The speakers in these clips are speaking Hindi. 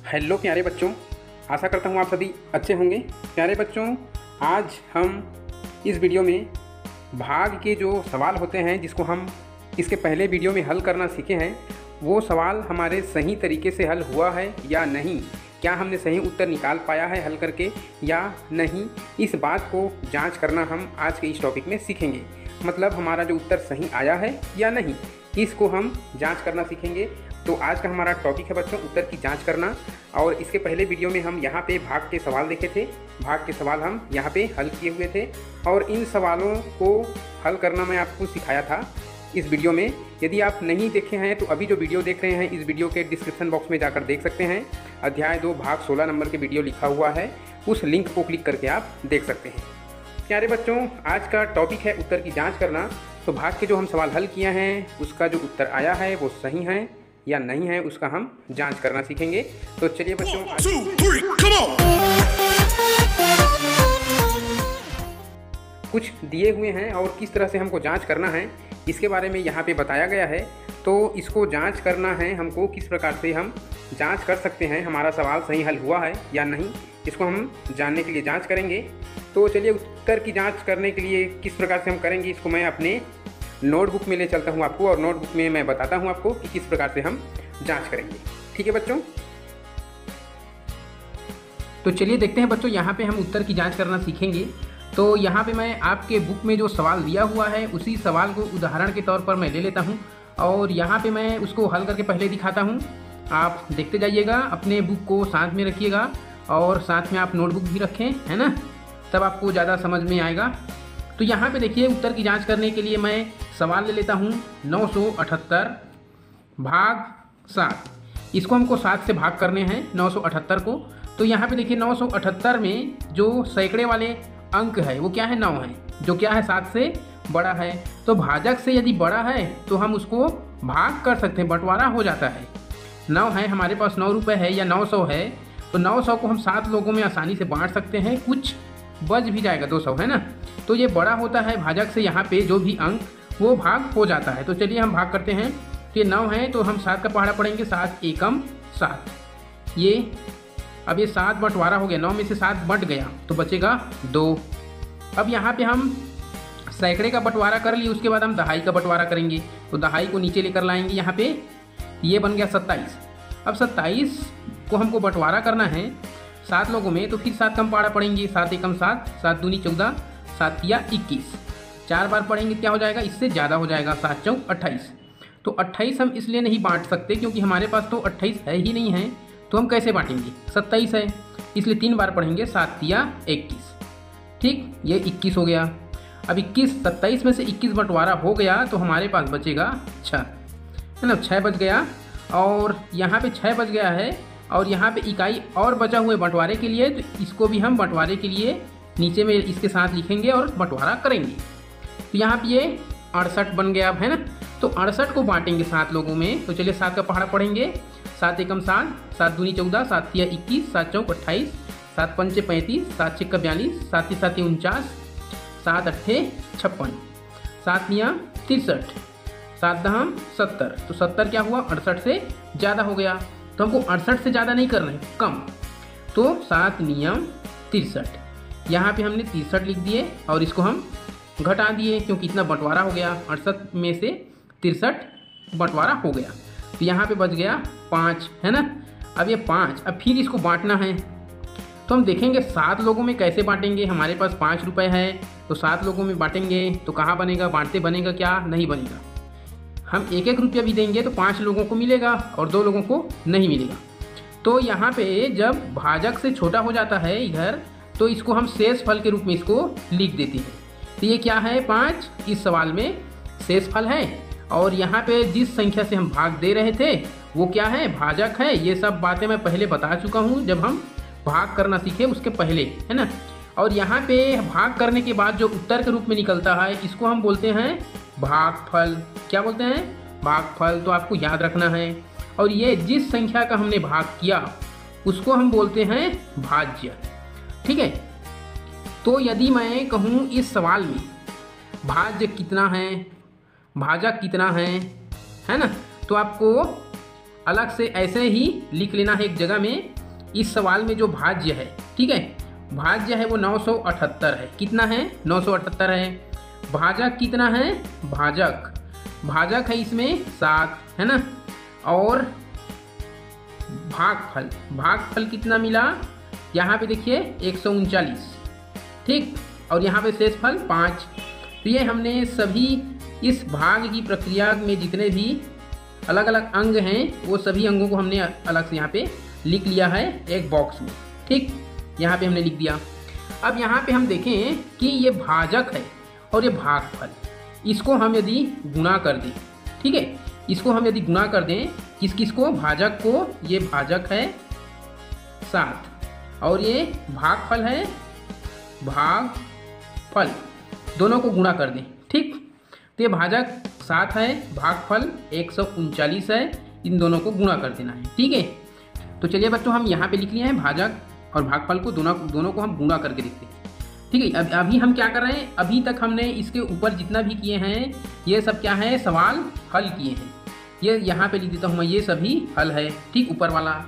हेलो प्यारे बच्चों, आशा करता हूँ आप सभी अच्छे होंगे। प्यारे बच्चों, आज हम इस वीडियो में भाग के जो सवाल होते हैं जिसको हम इसके पहले वीडियो में हल करना सीखे हैं, वो सवाल हमारे सही तरीके से हल हुआ है या नहीं, क्या हमने सही उत्तर निकाल पाया है हल करके या नहीं, इस बात को जांच करना हम आज के इस टॉपिक में सीखेंगे। मतलब हमारा जो उत्तर सही आया है या नहीं, इसको हम जांच करना सीखेंगे। तो आज का हमारा टॉपिक है बच्चों उत्तर की जांच करना। और इसके पहले वीडियो में हम यहाँ पे भाग के सवाल देखे थे, भाग के सवाल हम यहाँ पे हल किए हुए थे और इन सवालों को हल करना मैं आपको सिखाया था इस वीडियो में। यदि आप नहीं देखे हैं तो अभी जो वीडियो देख रहे हैं इस वीडियो के डिस्क्रिप्शन बॉक्स में जाकर देख सकते हैं। अध्याय 2 भाग 16 नंबर के वीडियो लिखा हुआ है, उस लिंक को क्लिक करके आप देख सकते हैं। प्यारे बच्चों, आज का टॉपिक है उत्तर की जाँच करना। तो भाग के जो हम सवाल हल किए हैं उसका जो उत्तर आया है वो सही है या नहीं है, उसका हम जांच करना सीखेंगे। तो चलिए बच्चों, कुछ दिए हुए हैं और किस तरह से हमको जांच करना है इसके बारे में यहाँ पे बताया गया है। तो इसको जांच करना है हमको, किस प्रकार से हम जांच कर सकते हैं हमारा सवाल सही हल हुआ है या नहीं, इसको हम जानने के लिए जांच करेंगे। तो चलिए उत्तर की जांच करने के लिए किस प्रकार से हम करेंगे, इसको मैं अपने नोटबुक में ले चलता हूँ आपको और नोटबुक में मैं बताता हूँ आपको कि किस प्रकार से हम जांच करेंगे। ठीक है बच्चों, तो चलिए देखते हैं बच्चों, यहाँ पे हम उत्तर की जांच करना सीखेंगे। तो यहाँ पे मैं आपके बुक में जो सवाल दिया हुआ है उसी सवाल को उदाहरण के तौर पर मैं ले लेता हूँ और यहाँ पे मैं उसको हल करके पहले दिखाता हूँ। आप देखते जाइएगा, अपने बुक को साथ में रखिएगा और साथ में आप नोटबुक भी रखें, है ना, तब आपको ज़्यादा समझ में आएगा। तो यहाँ पे देखिए, उत्तर की जांच करने के लिए मैं सवाल ले लेता हूँ 978 भाग 7। इसको हमको 7 से भाग करने हैं 978 को। तो यहाँ पे देखिए 978 में जो सैकड़े वाले अंक है वो क्या है, 9 है, जो क्या है 7 से बड़ा है। तो भाजक से यदि बड़ा है तो हम उसको भाग कर सकते हैं, बंटवारा हो जाता है। 9 है, हमारे पास 9 रुपये है या 900 है, तो 900 को हम 7 लोगों में आसानी से बांट सकते हैं, कुछ बच भी जाएगा 200, है ना। तो ये बड़ा होता है भाजक से, यहाँ पे जो भी अंक वो भाग हो जाता है। तो चलिए हम भाग करते हैं। तो ये 9 है तो हम 7 का पहाड़ा पढ़ेंगे, 7 एकम 7। ये अब ये 7 बंटवारा हो गया, 9 में से 7 बंट गया तो बचेगा 2। अब यहाँ पे हम सैकड़े का बंटवारा कर लिए, उसके बाद हम दहाई का बंटवारा करेंगे। तो दहाई को नीचे लेकर लाएंगे, यहाँ पे ये बन गया 27। अब 27 को हमको बंटवारा करना है 7 लोगों में, तो फिर 7 कम पहाड़ा पढ़ेंगे, 7 एकम 7, 7 दूनी 14, 7 तिया 21। 4 बार पढ़ेंगे क्या हो जाएगा, इससे ज़्यादा हो जाएगा, 7 चौक 28। तो 28 हम इसलिए नहीं बांट सकते क्योंकि हमारे पास तो 28 है ही नहीं है, तो हम कैसे बांटेंगे, 27 है, इसलिए 3 बार पढ़ेंगे, 7 तिया 21। ठीक, ये 21 हो गया। अब 27 में से 21 बंटवारा हो गया तो हमारे पास बचेगा 6, है ना, 6 बच गया। और यहाँ पे 6 बच गया है और यहाँ पे इकाई और बचा हुए बंटवारे के लिए, तो इसको भी हम बंटवारे के लिए नीचे में इसके साथ लिखेंगे और बंटवारा करेंगे। तो यहाँ पे ये 68 बन गया अब, है ना। तो 68 को बांटेंगे 7 लोगों में। तो चलिए 7 का पहाड़ा पढ़ेंगे, 7 एकम 7, 7 दूनी 14, 7 तिया 21, 7 चौक 28, 7 पंचे 35, 7 छिक्का 42, 7 7 49, 7 अट्ठे 56, 7 निया 63, 7 दहम 70। तो 70 क्या हुआ, 68 से ज़्यादा हो गया। तो हमको 68 से ज़्यादा नहीं करना है, कम। तो 7 नियम 63, यहाँ पे हमने 63 लिख दिए और इसको हम घटा दिए क्योंकि इतना बंटवारा हो गया, 68 में से 63 बंटवारा हो गया। तो यहाँ पे बच गया 5, है ना। अब ये 5, अब फिर इसको बांटना है। तो हम देखेंगे 7 लोगों में कैसे बांटेंगे। हमारे पास 5 रुपये है तो 7 लोगों में बांटेंगे तो कहाँ बनेगा, बांटते बनेगा क्या, नहीं बनेगा। हम 1-1 रुपया भी देंगे तो 5 लोगों को मिलेगा और 2 लोगों को नहीं मिलेगा। तो यहाँ पे जब भाजक से छोटा हो जाता है इधर, तो इसको हम शेष फल के रूप में इसको लिख देते हैं। तो ये क्या है, 5 इस सवाल में शेष फल है और यहाँ पे जिस संख्या से हम भाग दे रहे थे वो क्या है, भाजक है। ये सब बातें मैं पहले बता चुका हूँ जब हम भाग करना सीखे उसके पहले, है ना। और यहाँ पे भाग करने के बाद जो उत्तर के रूप में निकलता है इसको हम बोलते हैं भागफल। क्या बोलते हैं, भागफल। तो आपको याद रखना है। और ये जिस संख्या का हमने भाग किया उसको हम बोलते हैं भाज्य। ठीक है। तो यदि मैं कहूँ इस सवाल में भाज्य कितना है, भाजक कितना है ना, तो आपको अलग से ऐसे ही लिख लेना है एक जगह में। इस सवाल में जो भाज्य है, ठीक है, भाज्य है वो 978 है। कितना है? 978 है। भाजक कितना है? भाजक है इसमें 7 है ना। और भागफल कितना मिला? यहाँ पे देखिए 139, ठीक। और यहाँ पे शेषफल 5। तो ये हमने सभी इस भाग की प्रक्रिया में जितने भी अलग अलग अंग हैं वो सभी अंगों को हमने अलग से यहाँ पे लिख लिया है एक बॉक्स में, ठीक। यहाँ पे हमने लिख दिया। अब यहाँ पे हम देखें कि ये भाजक है और ये भागफल, इसको हम यदि गुणा कर दें, ठीक है, इसको हम यदि गुणा कर दें किसको? भाजक को। ये भाजक है 7 और ये भागफल है भागफल, दोनों को गुणा कर दें, ठीक। तो ये भाजक 7 है, भागफल 139 है, इन दोनों को गुणा कर देना है, ठीक है। तो चलिए बच्चों हम यहाँ पे लिख लिए हैं भाजक और भागफल को, दोनों को हम गुणा करके लिखते हैं, ठीक है। अभी हम क्या कर रहे हैं? अभी तक हमने इसके ऊपर जितना भी किए हैं ये सब क्या है? सवाल हल किए हैं। ये यहाँ पे लिख देता हूँ मैं, ये सभी हल है, ठीक, ऊपर वाला।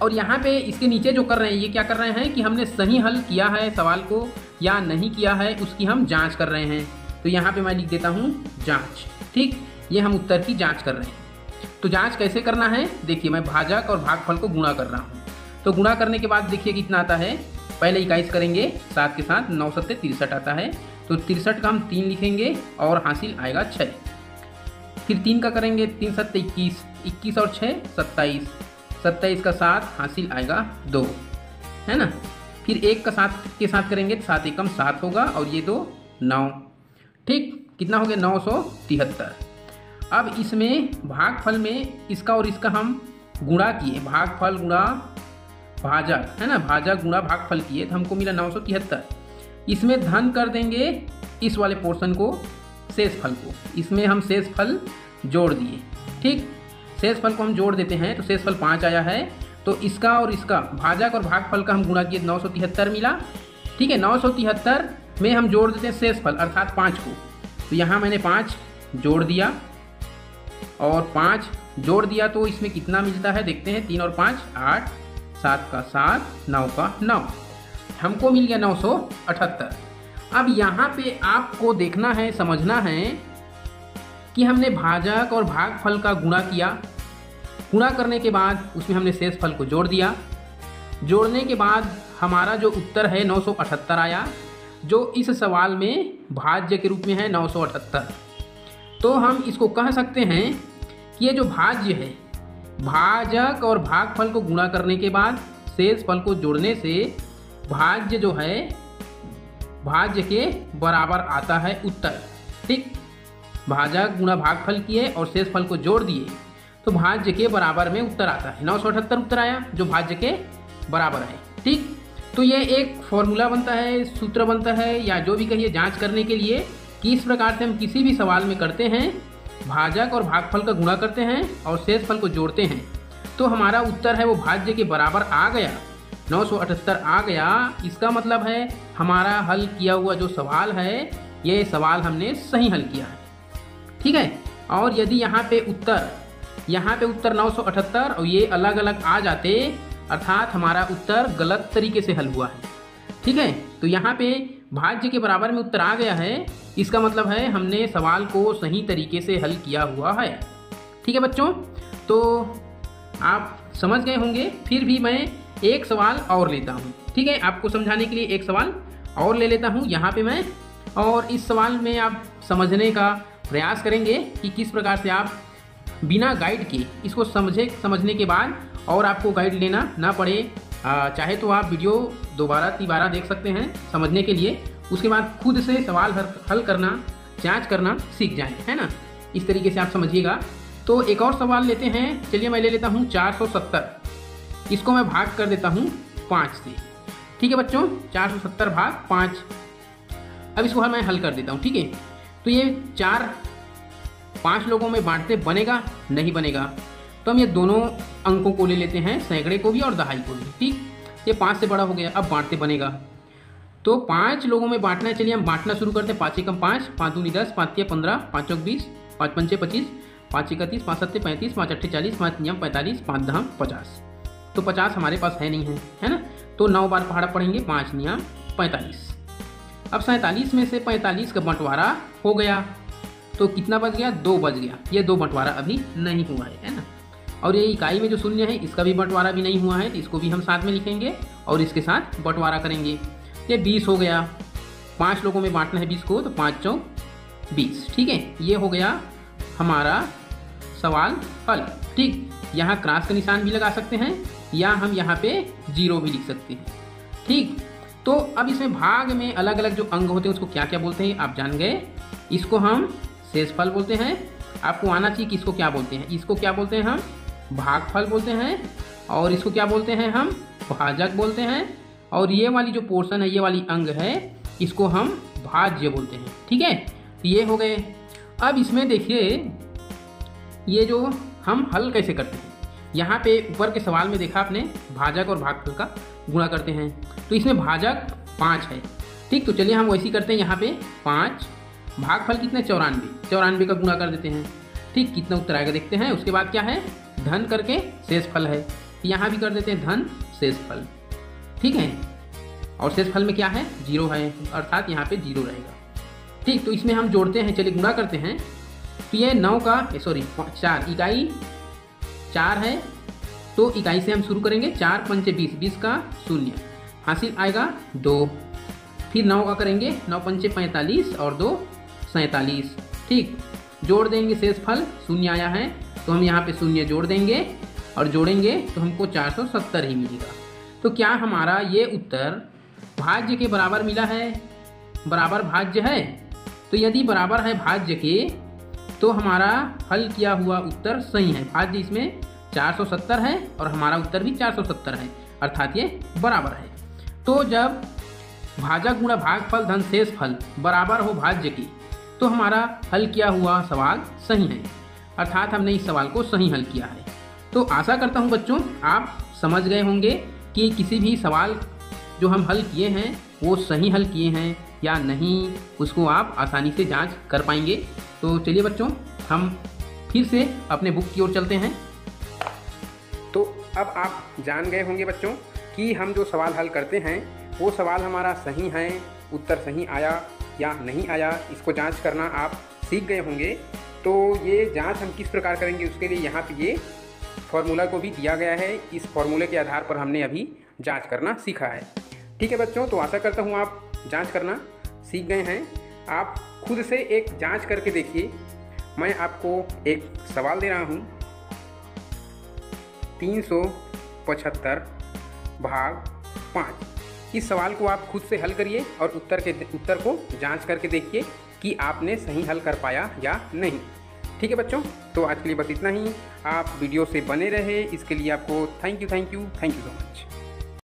और यहाँ पे इसके नीचे जो कर रहे हैं ये क्या कर रहे हैं कि हमने सही हल किया है सवाल को या नहीं किया है, उसकी हम जाँच कर रहे हैं। तो यहाँ पे मैं लिख देता हूँ जाँच, ठीक। ये हम उत्तर की जाँच कर रहे हैं। तो जाँच कैसे करना है? देखिए मैं भाजक और भागफल को गुणा कर रहा हूँ। तो गुणा करने के बाद देखिए कितना आता है। पहले 21 करेंगे 7 के साथ, 9 7 63 आता है। तो 63 का हम 3 लिखेंगे और हासिल आएगा 6। फिर 3 का करेंगे, 3 7 21, 21 और 6 27, 27 का 7 हासिल आएगा 2, है ना। फिर 1 का 7 के साथ करेंगे तो 7 एकम 7 होगा और ये 2 9, ठीक। कितना हो गया? 973। अब इसमें भागफल में इसका और इसका हम गुणा किए, भागफल गुणा भाजक, है ना, भाजक गुणा भागफल किए तो हमको मिला 973। इसमें धन कर देंगे इस वाले पोर्शन को, शेषफल को। इसमें हम शेषफल जोड़ दिए, ठीक। शेषफल को हम जोड़ देते हैं तो शेषफल 5 आया है। तो इसका और इसका भाजक और भागफल का हम गुणा किए 973 मिला, ठीक है। 973 में हम जोड़ देते हैं शेषफल अर्थात 5 को। तो यहाँ मैंने 5 जोड़ दिया और 5 जोड़ दिया तो इसमें कितना मिलता है देखते हैं। 3 और 5 8, 7 का 7, 9 का 9, हमको मिल गया 978। अब यहाँ पे आपको देखना है, समझना है कि हमने भाजक और भागफल का गुणा किया। गुणा करने के बाद उसमें हमने शेषफल को जोड़ दिया। जोड़ने के बाद हमारा जो उत्तर है 978 आया, जो इस सवाल में भाज्य के रूप में है 978। तो हम इसको कह सकते हैं कि ये जो भाज्य है, भाजक और भागफल को गुणा करने के बाद शेषफल को जोड़ने से भाज्य जो है भाज्य के बराबर आता है उत्तर, ठीक। भाजक गुणा भागफल किए और शेषफल को जोड़ दिए तो भाज्य के बराबर में उत्तर आता है। 978 उत्तर आया जो भाज्य के बराबर है, ठीक। तो ये एक फॉर्मूला बनता है, सूत्र बनता है, या जो भी कहिए जांच करने के लिए कि इस प्रकार से हम किसी भी सवाल में करते हैं, भाजक और भागफल का गुणा करते हैं और शेषफल को जोड़ते हैं तो हमारा उत्तर है वो भाज्य के बराबर आ गया, 978 आ गया। इसका मतलब है हमारा हल किया हुआ जो सवाल है ये सवाल हमने सही हल किया है, ठीक है। और यदि यहाँ पे उत्तर 978 और ये अलग अलग आ जाते अर्थात हमारा उत्तर गलत तरीके से हल हुआ है, ठीक है। तो यहाँ पे भाज्य के बराबर में उत्तर आ गया है, इसका मतलब है हमने सवाल को सही तरीके से हल किया हुआ है, ठीक है बच्चों। तो आप समझ गए होंगे। फिर भी मैं एक सवाल और लेता हूँ, ठीक है, आपको समझाने के लिए एक सवाल और ले लेता हूँ यहाँ पे मैं। और इस सवाल में आप समझने का प्रयास करेंगे कि किस प्रकार से आप बिना गाइड के इसको समझने के बाद और आपको गाइड लेना ना पड़े, चाहे तो आप वीडियो दोबारा तिबारा देख सकते हैं समझने के लिए। उसके बाद खुद से सवाल हल करना, जांच करना सीख जाएं, है ना। इस तरीके से आप समझिएगा। तो एक और सवाल लेते हैं, चलिए मैं ले लेता हूँ 470। इसको मैं भाग कर देता हूँ 5 से, ठीक है बच्चों। 470 भाग 5। अब इसको मैं हल कर देता हूँ, ठीक है। तो ये 5 लोगों में बांटते बनेगा नहीं बनेगा, तो हम ये दोनों अंकों को ले लेते हैं, सैकड़े को भी और दहाई को भी, ठीक। ये 5 से बड़ा हो गया, अब बांटते बनेगा। तो 5 लोगों में बांटना है, चलिए हम बांटना शुरू करते हैं। 5 एकम 5, 5 दूनी 10, 5 तिया 15, 5 चौक 20, 5 पंचे 25, 5 31, 5 7 35, 5 8 40, 5 9 45, 5 10 50। तो 50 हमारे पास है नहीं है ना। तो 9 बार पहाड़ा पढ़ेंगे, 5 9 45। अब 47 में से 45 का बंटवारा हो गया तो कितना बच गया, 2 बच गया। ये 2 बंटवारा अभी नहीं हुआ है ना। और ये इकाई में जो शून्य है इसका भी बंटवारा भी नहीं हुआ है, तो इसको भी हम साथ में लिखेंगे और इसके साथ बंटवारा करेंगे। ये 20 हो गया, 5 लोगों में बांटना है 20 को, तो 5 चौक 20। ठीक है, ये हो गया हमारा सवाल हल। ठीक, यहाँ क्रॉस का निशान भी लगा सकते हैं या हम यहाँ पे 0 भी लिख सकते हैं। ठीक, तो अब इसमें भाग में अलग अलग जो अंग होते हैं उसको क्या क्या बोलते हैं आप जान गए। इसको हम शेषफल बोलते हैं। आपको आना चाहिए कि इसको क्या बोलते हैं। इसको क्या बोलते हैं हम, भागफल बोलते हैं। और इसको क्या बोलते हैं हम, भाजक बोलते हैं। और ये वाली जो पोर्शन है, ये वाली अंग है, इसको हम भाज्य बोलते हैं। ठीक है, तो ये हो गए। अब इसमें देखिए ये जो हम हल कैसे करते हैं, यहाँ पे ऊपर के सवाल में देखा आपने भाजक और भागफल का गुणा करते हैं, तो इसमें भाजक 5 है। ठीक, तो चलिए हम वैसे ही करते हैं। यहाँ पे 5, भागफल कितने 94 का गुणा कर देते हैं। ठीक, कितना उत्तर आएगा देखते हैं। उसके बाद क्या है, धन करके शेषफल है, यहाँ भी कर देते हैं धन शेषफल। ठीक है, और शेषफल में क्या है, 0 है, अर्थात यहाँ पे 0 रहेगा। ठीक, तो इसमें हम जोड़ते हैं, चलिए गुणा करते हैं। तो ये 9 का 4 इकाई 4 है, तो इकाई से हम शुरू करेंगे। 4 पंचे 20, 20 का 0 हासिल आएगा 2। फिर 9 का करेंगे, 9 पंचे 45 और 2 47। ठीक, जोड़ देंगे शेषफल, 0 आया है तो हम यहाँ पे 0 जोड़ देंगे और जोड़ेंगे तो हमको 470 ही मिलेगा। तो क्या हमारा ये उत्तर भाज्य के बराबर मिला है, बराबर भाज्य है। तो यदि बराबर है भाज्य के तो हमारा हल किया हुआ उत्तर सही है। भाज्य इसमें 470 है और हमारा उत्तर भी 470 है, अर्थात ये बराबर है। तो जब भाजक गुणा भागफल धन शेषफल बराबर हो भाज्य की, तो हमारा हल किया हुआ सवाल सही है, अर्थात हमने इस सवाल को सही हल किया है। तो आशा करता हूँ बच्चों आप समझ गए होंगे कि किसी भी सवाल जो हम हल किए हैं वो सही हल किए हैं या नहीं, उसको आप आसानी से जांच कर पाएंगे। तो चलिए बच्चों हम फिर से अपने बुक की ओर चलते हैं। तो अब आप जान गए होंगे बच्चों कि हम जो सवाल हल करते हैं वो सवाल हमारा सही है, उत्तर सही आया या नहीं आया, इसको जांच करना आप सीख गए होंगे। तो ये जांच हम किस प्रकार करेंगे उसके लिए यहाँ पे ये फॉर्मूला को भी दिया गया है। इस फॉर्मूले के आधार पर हमने अभी जांच करना सीखा है। ठीक है बच्चों, तो आशा करता हूँ आप जांच करना सीख गए हैं। आप खुद से एक जांच करके देखिए। मैं आपको एक सवाल दे रहा हूँ, 375 भाग 5। इस सवाल को आप खुद से हल करिए और उत्तर को जांच करके देखिए कि आपने सही हल कर पाया या नहीं। ठीक है बच्चों, तो आज के लिए बस इतना ही। आप वीडियो से बने रहे, इसके लिए आपको थैंक यू सो मच।